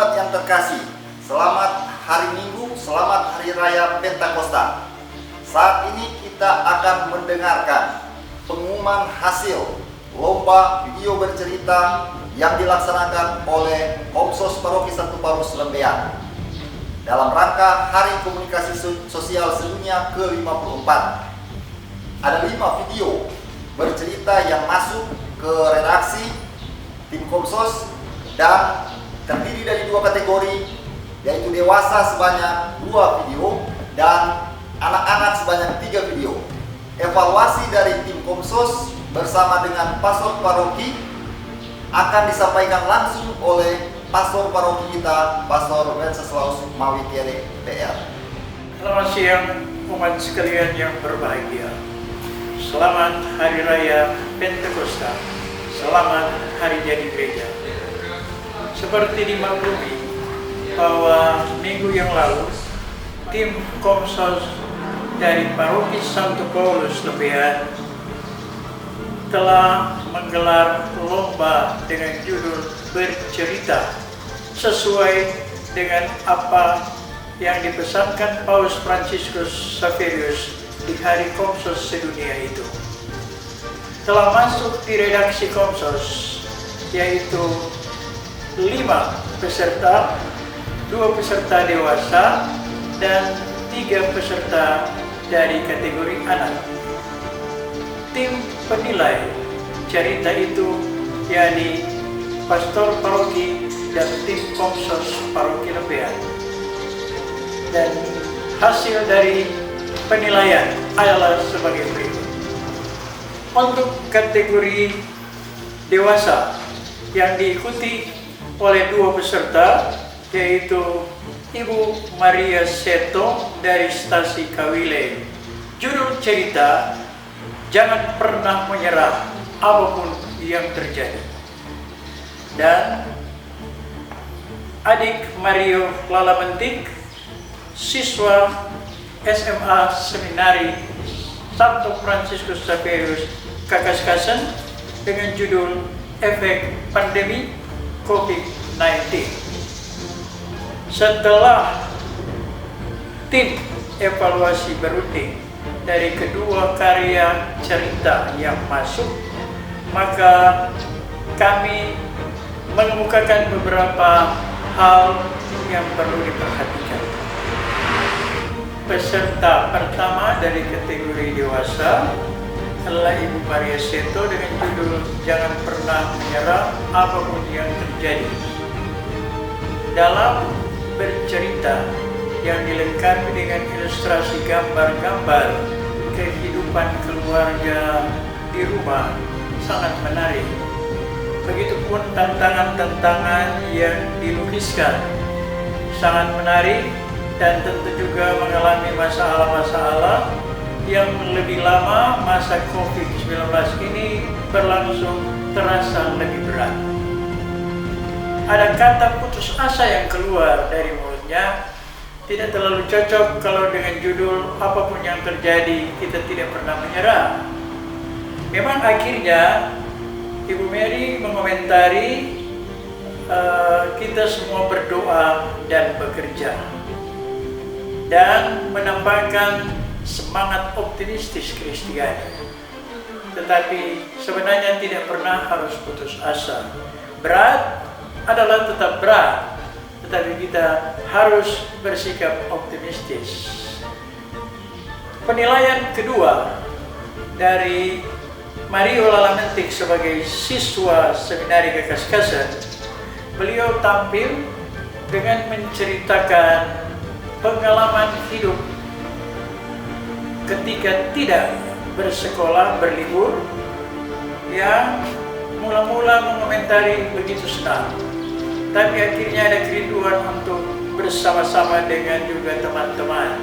Umat yang terkasih, selamat hari Minggu, selamat Hari Raya Pentakosta. Saat ini kita akan mendengarkan pengumuman hasil lomba video bercerita yang dilaksanakan oleh Komsos Paroki Santo Paulus Lembean dalam rangka Hari Komunikasi Sosial Sedunia ke-54. Ada 5 video bercerita yang masuk ke redaksi tim Komsos dan terdiri dari 2 kategori, yaitu dewasa sebanyak 2 video dan anak-anak sebanyak 3 video. Evaluasi dari tim Komsos bersama dengan pastor paroki akan disampaikan langsung oleh pastor paroki kita, Pastor Wenceslaus Mawikere PR. Selamat siang umat sekalian yang berbahagia. Selamat Hari Raya Pentakosta. Selamat Hari Jadi Gereja. Seperti dimaklumi bahwa minggu yang lalu tim Komsos dari Paroki Santo Paulus Lembean telah menggelar lomba dengan judul bercerita sesuai dengan apa yang dipesankan Paus Fransiskus Xaverius di Hari Komsos Sedunia itu. Telah masuk di redaksi Komsos yaitu 5 peserta, 2 peserta dewasa dan 3 peserta dari kategori anak. Tim penilai cerita itu yakni pastor paroki dan tim Komsos Paroki Lembean. Dan hasil dari penilaian adalah sebagai berikut. Untuk kategori dewasa yang diikuti oleh 2 peserta, yaitu Ibu Maria Seto dari Stasi Kawile. Judul cerita, jangan pernah menyerah apapun yang terjadi. Dan adik Mario Lalamentik, siswa SMA Seminari Santo Fransiskus Xaverius Kakaskasen dengan judul Efek Pandemi COVID-19. Setelah tim evaluasi berunding dari kedua karya cerita yang masuk, maka kami mengemukakan beberapa hal yang perlu diperhatikan. Peserta pertama dari kategori dewasa adalah Ibu Maria Seto dengan judul Jangan Pernah Menyerah Apapun Yang Terjadi. Dalam bercerita yang dilengkapi dengan ilustrasi gambar-gambar kehidupan keluarga di rumah sangat menarik. Begitupun tantangan-tantangan yang dilukiskan sangat menarik dan tentu juga mengalami masalah-masalah yang lebih lama masa COVID-19 ini berlangsung terasa lebih berat. Ada kata putus asa yang keluar dari mulutnya, tidak terlalu cocok kalau dengan judul apapun yang terjadi kita tidak pernah menyerah. Memang akhirnya Ibu Mary mengomentari kita semua berdoa dan bekerja dan menampakkan semangat optimistis Kristiani. Tetapi sebenarnya tidak pernah harus putus asa. Berat adalah tetap berat, tetapi kita harus bersikap optimistis. Penilaian kedua dari Mario Lalamentik sebagai siswa Seminari Kakaskasen, beliau tampil dengan menceritakan pengalaman hidup ketika tidak bersekolah, berlibur, yang mula-mula mengomentari begitu senang, tapi akhirnya ada kerinduan untuk bersama-sama dengan juga teman-teman.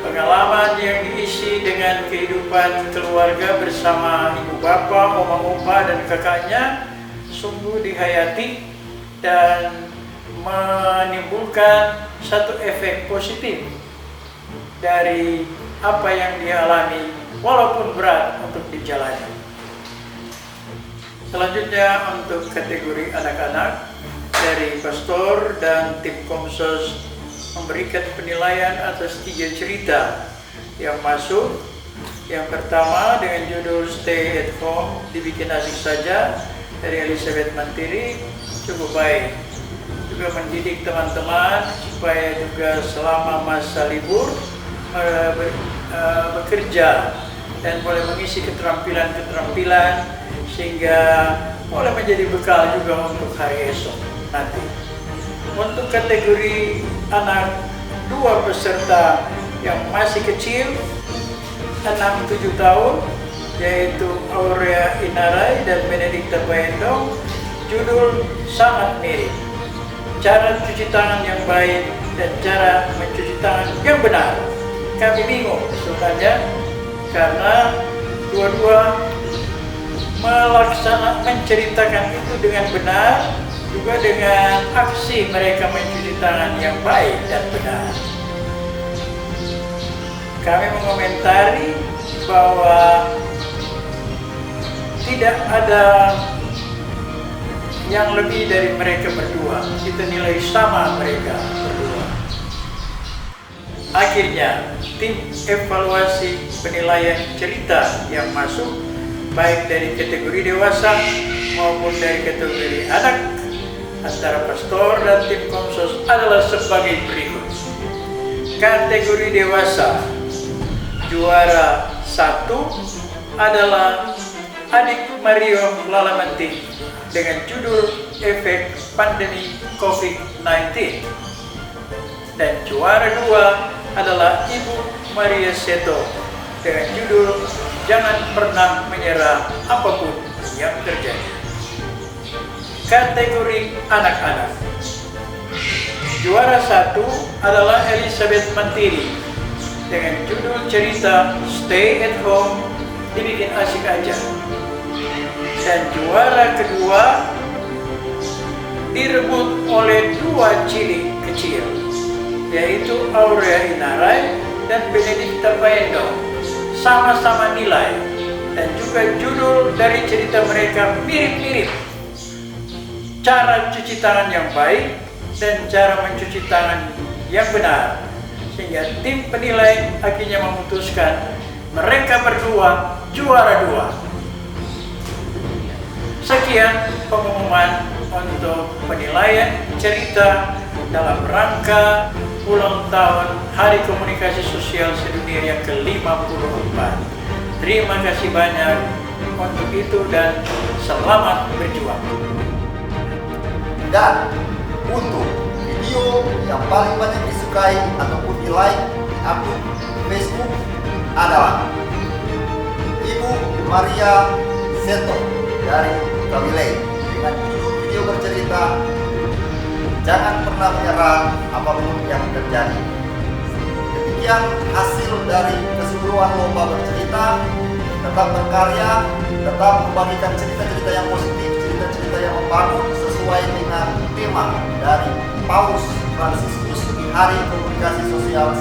Pengalaman yang diisi dengan kehidupan keluarga bersama ibu bapa, oma opa dan kakaknya sungguh dihayati dan menimbulkan satu efek positif dari apa yang dia alami walaupun berat untuk dijalani. Selanjutnya untuk kategori anak-anak dari pastor dan tim Komsos memberikan penilaian atas 3 cerita yang masuk. Yang pertama dengan judul Stay at Home, dibikin asik saja, dari Elizabeth Mantiri, cukup baik. Juga mendidik teman-teman supaya juga selama masa libur bekerja dan boleh mengisi keterampilan-keterampilan sehingga boleh menjadi bekal juga untuk hari esok nanti. Untuk kategori anak, 2 peserta yang masih kecil 6-7 tahun, yaitu Aurea Inarai dan Benedikta Bayendong, judul sangat mirip. Cara cuci tangan yang baik dan cara mencuci tangan yang benar. Kami bingung sebenarnya karena dua-dua menceritakan itu dengan benar, juga dengan aksi mereka mencuci tangan yang baik dan benar. Kami mengomentari bahwa tidak ada yang lebih dari mereka berdua. Kita nilai sama mereka berdua. Akhirnya, tim evaluasi penilaian cerita yang masuk, baik dari kategori dewasa maupun dari kategori anak, antara pastor dan tim Komsos adalah sebagai berikut. Kategori dewasa, juara 1 adalah adik Mario Lalamanti dengan judul Efek Pandemi COVID-19. Dan juara 2 adalah Ibu Maria Seto dengan judul Jangan Pernah Menyerah Apapun yang Terjadi. Kategori anak-anak, juara 1 adalah Elizabeth Mantiri dengan judul cerita Stay at Home, dibikin asik aja. Dan juara kedua direbut oleh 2 cilik kecil, yaitu Aurea Inarai dan Benedikta Bayendong, sama-sama nilai dan juga judul dari cerita mereka mirip-mirip. Cara cuci tangan yang baik dan cara mencuci tangan yang benar, sehingga tim penilai akhirnya memutuskan mereka berdua juara 2. Sekian pengumuman untuk penilaian cerita dalam rangka ulang tahun Hari Komunikasi Sosial Sedunia yang ke-54. Terima kasih banyak untuk itu dan selamat berjuang. Dan untuk video yang paling banyak disukai ataupun di like di akun Facebook adalah Ibu Maria Seto dari Kawilei dengan judul video bercerita Jangan Pernah Menyerah Apapun Yang Terjadi. Demikian hasil dari keseluruhan lomba bercerita. Tetap berkarya, tetap membagikan cerita-cerita yang positif, cerita-cerita yang membangun sesuai dengan tema dari Paus Fransiskus di Hari Komunikasi Sosial